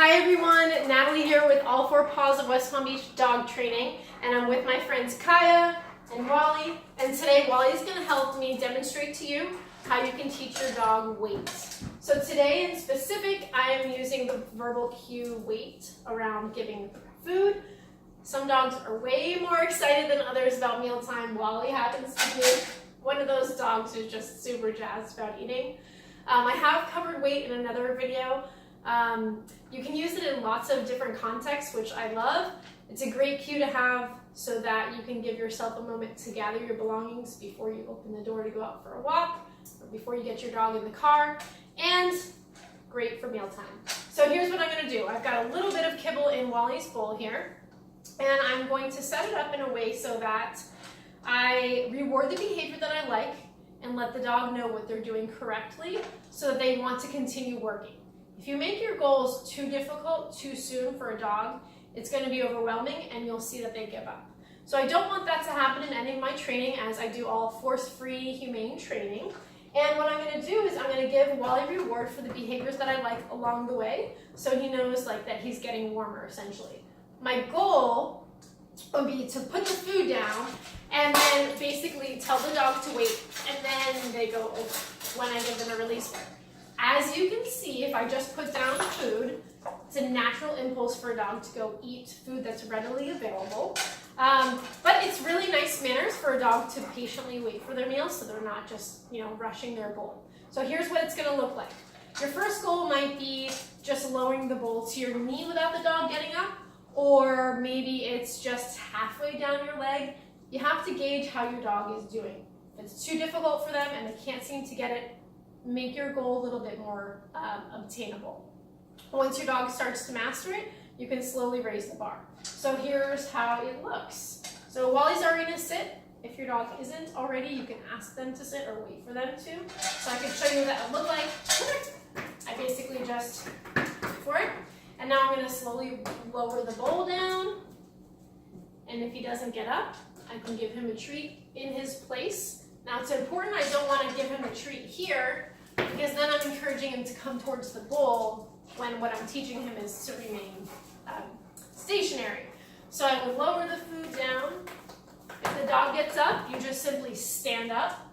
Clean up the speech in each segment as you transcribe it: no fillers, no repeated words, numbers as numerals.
Hi everyone, Natalie here with All Four Paws of West Palm Beach Dog Training, and I'm with my friends Kaya and Wally, and today Wally's going to help me demonstrate to you how you can teach your dog wait. So today in specific, I am using the verbal cue wait around giving food. Some dogs are way more excited than others about mealtime. Wally happens to be one of those dogs who's just super jazzed about eating. I have covered wait in another video. You can use it in lots of different contexts, which I love. It's a great cue to have so that you can give yourself a moment to gather your belongings before you open the door to go out for a walk, or before you get your dog in the car, and great for mealtime. So here's what I'm going to do. I've got a little bit of kibble in Wally's bowl here, and I'm going to set it up in a way so that I reward the behavior that I like and let the dog know what they're doing correctly so that they want to continue working. If you make your goals too difficult too soon for a dog, it's going to be overwhelming and you'll see that they give up. So I don't want that to happen in any of my training, as I do all force-free humane training. And what I'm going to do is I'm going to give Wally reward for the behaviors that I like along the way, so he knows that he's getting warmer essentially. My goal would be to put the food down and then basically tell the dog to wait, and then they go over when I give them a release word. As you can see, if I just put down food, it's a natural impulse for a dog to go eat food that's readily available. But it's really nice manners for a dog to patiently wait for their meal so they're not just, rushing their bowl. So here's what it's going to look like. Your first goal might be just lowering the bowl to your knee without the dog getting up, or maybe it's just halfway down your leg. You have to gauge how your dog is doing. If it's too difficult for them and they can't seem to get it, make your goal a little bit more obtainable. Once your dog starts to master it, you can slowly raise the bar. So here's how it looks. So Wally's already going to sit. If your dog isn't already, you can ask them to sit or wait for them to. So I can show you what that would look like. I basically just for it. And now I'm going to slowly lower the bowl down. And if he doesn't get up, I can give him a treat in his place. Now it's important I don't want to give him a treat here, because then I'm encouraging him to come towards the bowl when what I'm teaching him is to remain stationary. So I would lower the food down. If the dog gets up, you just simply stand up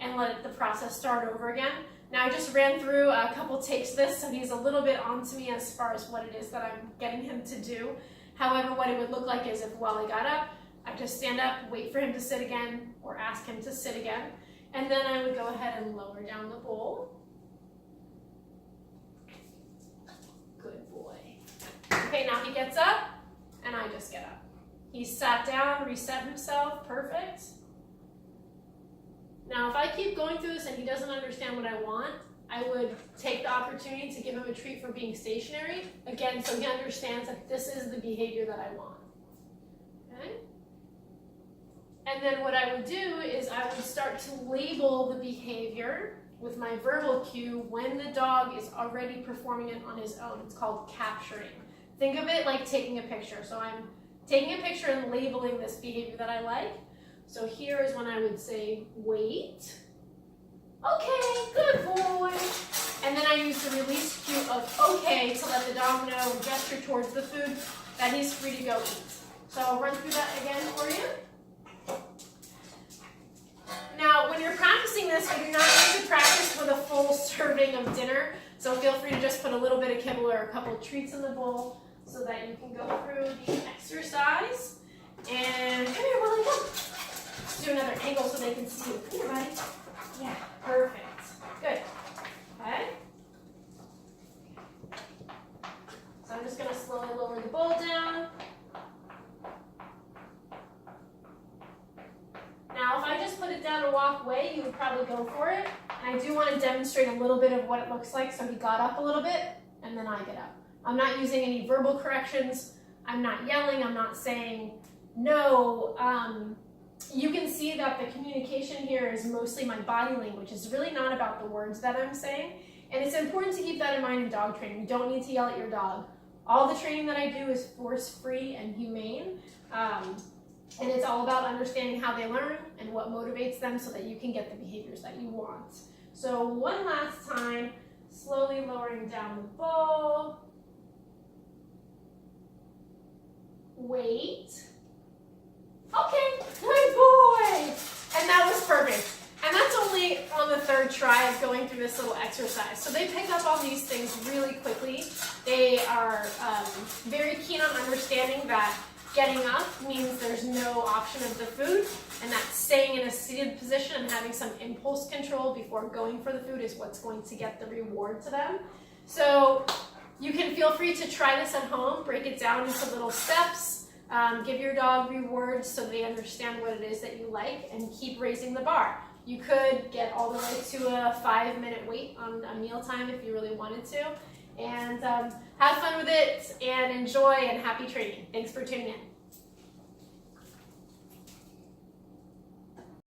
and let the process start over again. Now I just ran through a couple takes of this, so he's a little bit onto me as far as what it is that I'm getting him to do. However, what it would look like is if Wally got up, I just stand up, wait for him to sit again, or ask him to sit again, and then I would go ahead and lower down the bowl. Good boy. Okay, now he gets up, and I just get up. He sat down, reset himself, perfect. Now, if I keep going through this and he doesn't understand what I want, I would take the opportunity to give him a treat for being stationary, again, so he understands that this is the behavior that I want. Okay? And then what I would do is I would start to label the behavior with my verbal cue when the dog is already performing it on his own. It's called capturing. Think of it like taking a picture. So I'm taking a picture and labeling this behavior that I like. So here is when I would say, wait. Okay, good boy. And then I use the release cue of okay to let the dog know, gesture towards the food, that he's free to go eat. So I'll run through that again for you. Now, when you're practicing this, you do not need to practice with a full serving of dinner, so feel free to just put a little bit of kibble or a couple of treats in the bowl so that you can go through the exercise. And come here, Willie, come. Let's do another angle so they can see you. Come here, buddy. Yeah, perfect. Good. Okay. So I'm just going to slowly lower the bowl down. Now, if I just put it down and walk away, you would probably go for it. And I do want to demonstrate a little bit of what it looks like. So he got up a little bit, and then I get up. I'm not using any verbal corrections. I'm not yelling. I'm not saying no. You can see that the communication here is mostly my body language. It's really not about the words that I'm saying. And it's important to keep that in mind in dog training. You don't need to yell at your dog. All the training that I do is force-free and humane. And it's all about understanding how they learn and what motivates them so that you can get the behaviors that you want. So one last time, slowly lowering down the bowl. wait. Okay, good boy. And that was perfect. And that's only on the third try of going through this little exercise. So they pick up on these things really quickly. They are very keen on understanding that getting up means there's no option of the food, and that staying in a seated position and having some impulse control before going for the food is what's going to get the reward to them. So you can feel free to try this at home, break it down into little steps, give your dog rewards so they understand what it is that you like, and keep raising the bar. You could get all the way to a 5-minute wait on a mealtime if you really wanted to. And have fun with it and enjoy, and happy training. Thanks for tuning in.